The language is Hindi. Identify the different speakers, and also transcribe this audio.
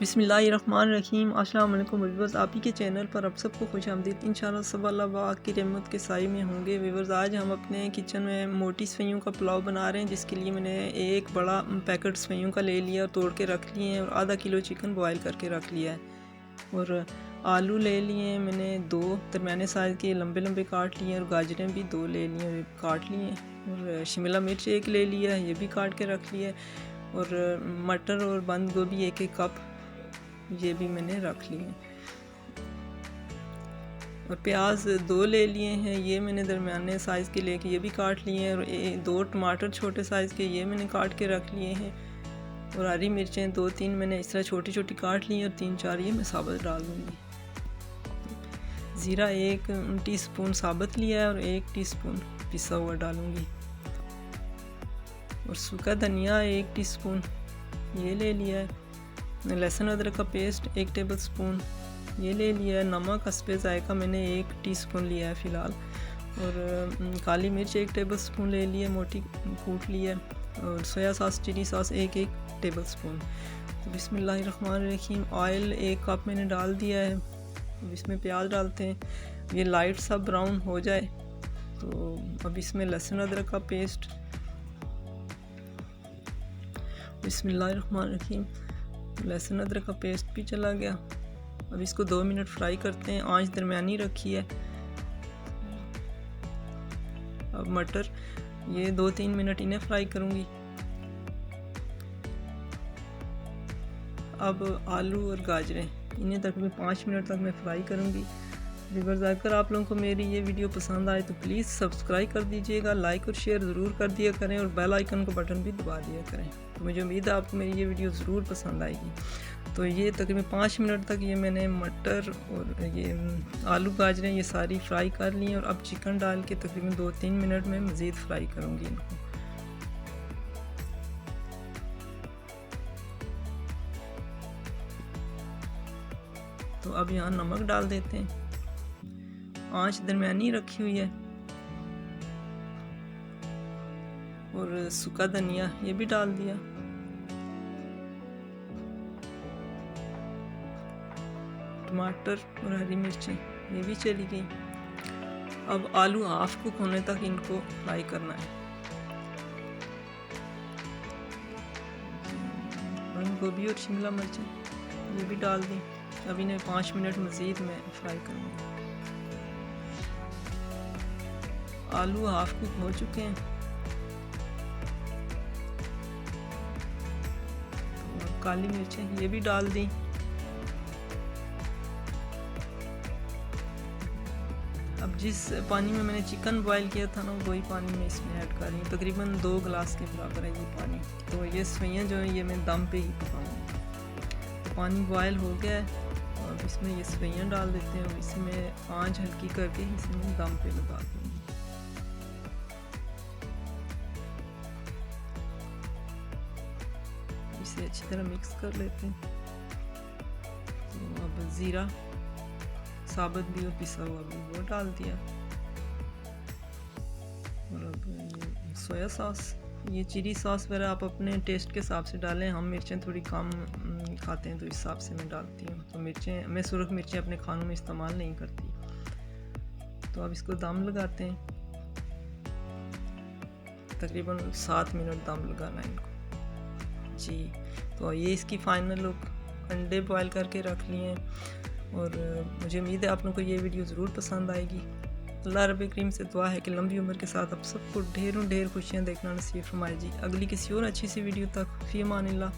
Speaker 1: बिस्मिल्लाहिर्रहमानिर्रहीम। अस्सलाम वालेकुम व्यूअर्स, आप ही के चैनल पर आप सबको खुश आमदीद। इंशाअल्लाह सब अल्लाह पाक की रहमत के साए में होंगे। व्यूअर्स, आज हम अपने किचन में मोटी सफेइयों का पुलाव बना रहे हैं, जिसके लिए मैंने एक बड़ा पैकेट सफेइयों का ले लिया और तोड़ के रख लिए हैं, और आधा किलो चिकन बॉयल करके रख लिया है। और आलू ले लिए हैं मैंने 2 दरमियाने साइज़ के लंबे लंबे काट लिए हैं, और गाजरें भी 2 ले लिए हैं, काट लिए हैं। और शिमला मिर्च 1 ले लिया है, ये भी काट के रख लिया है। और मटर और बंद गोभी 1-1 कप ये भी मैंने रख लिए हैं। और प्याज 2 ले लिए हैं, ये मैंने दरमियाने साइज़ के लेके ये भी काट लिए हैं। और 2 टमाटर छोटे साइज़ के ये मैंने काट के रख लिए हैं। और हरी मिर्चें 2-3 मैंने इस तरह छोटी छोटी काट ली हैं, और 3-4 ये मैं साबुत डाल दूँगी। ज़ीरा 1 टीस्पून साबुत लिया है, और 1 टीस्पून पिसा हुआ डालूँगी। और सूखा धनिया 1 टीस्पून ये ले लिया है। लहसुन अदरक का पेस्ट 1 टेबल स्पून ये ले लिया है। नमक हस्बे ज़ायका मैंने 1 टीस्पून लिया है फ़िलहाल। और काली मिर्च 1 टेबल स्पून ले लिया, मोटी कूट लिया है। और soya sauce chilli sauce 1-1 table spoon. तो बिस्मिल्लाहिर्रहमानिर्रहीम। ऑयल 1 कप मैंने डाल दिया है। अब इसमें प्याज डालते हैं, ये लाइट सा ब्राउन हो जाए तो अब इसमें लहसुन अदरक का पेस्ट। बिस्मिल्लाहिर्रहमानिर्रहीम। लहसुन अदरक का पेस्ट भी चला गया। अब इसको 2 मिनट फ्राई करते हैं, आंच दरमियानी रखी है। अब मटर ये 2-3 मिनट इन्हें फ्राई करूंगी। अब आलू और गाजरें इन्हें तकरीबन 5 मिनट तक मैं फ्राई करूंगी। व्यूअर्स, अगर आप लोगों को मेरी ये वीडियो पसंद आए तो प्लीज़ सब्सक्राइब कर दीजिएगा, लाइक और शेयर ज़रूर कर दिया करें, और बेल आइकन का बटन भी दबा दिया करें। तो मुझे उम्मीद है आपको मेरी ये वीडियो ज़रूर पसंद आएगी। तो ये तकरीबन 5 मिनट तक ये मैंने मटर और ये आलू गाजरें ये सारी फ्राई कर ली हैं। और अब चिकन डाल के तकरीबन 2-3 मिनट में मज़ीद फ्राई करूँगी इनको। तो अब यहाँ नमक डाल देते हैं, आंच दरमियानी रखी हुई है। और सूखा धनिया ये भी डाल दिया। टमाटर और हरी मिर्चें ये भी चली गई। अब आलू हाफ कुक होने तक इनको फ्राई करना है। बंद गोभी और शिमला मिर्चें ये भी डाल दी। अब इन्हें 5 मिनट मज़ीद मैं फ्राई करूँगी। आलू हाफ कुक हो चुके हैं। तो काली मिर्चें ये भी डाल दी। अब जिस पानी में मैंने चिकन बॉयल किया था ना, वही पानी मैं इसमें ऐड कर रही हूँ। तकरीबन 2 गिलास के बराबर है ये पानी। तो ये सफेइयाँ जो है ये मैं दम पे ही पकाऊँगी। तो पानी बॉयल हो गया है, और इसमें ये सफेइयाँ डाल देते हैं। और इसमें आंच हल्की करके इसमें दम पे लगा दूँगी। इसे अच्छी तरह मिक्स कर लेते हैं। तो अब ज़ीरा साबुत भी और पिसा हुआ भी वो डाल दिया। और अब ये सोया सॉस, ये चिली सॉस वगैरह आप अपने टेस्ट के हिसाब से डालें। हम मिर्चें थोड़ी कम खाते हैं तो इस हिसाब से मैं डालती हूँ। तो मिर्चें मैं सुरख मिर्चें अपने खानों में इस्तेमाल नहीं करती। तो अब इसको दम लगाते हैं, तकरीबन 7 मिनट दम लगाना है इनको जी। तो ये इसकी फाइनल लुक। अंडे बॉयल करके रख लिए हैं। और मुझे उम्मीद है आप लोगों को ये वीडियो ज़रूर पसंद आएगी। अल्लाह रब्बे करीम से दुआ है कि लंबी उम्र के साथ आप सबको ढेरों ढेर खुशियाँ देखना नसीब फरमाए जी। अगली किसी और अच्छी सी वीडियो तक फ़ी अमानिल्लाह।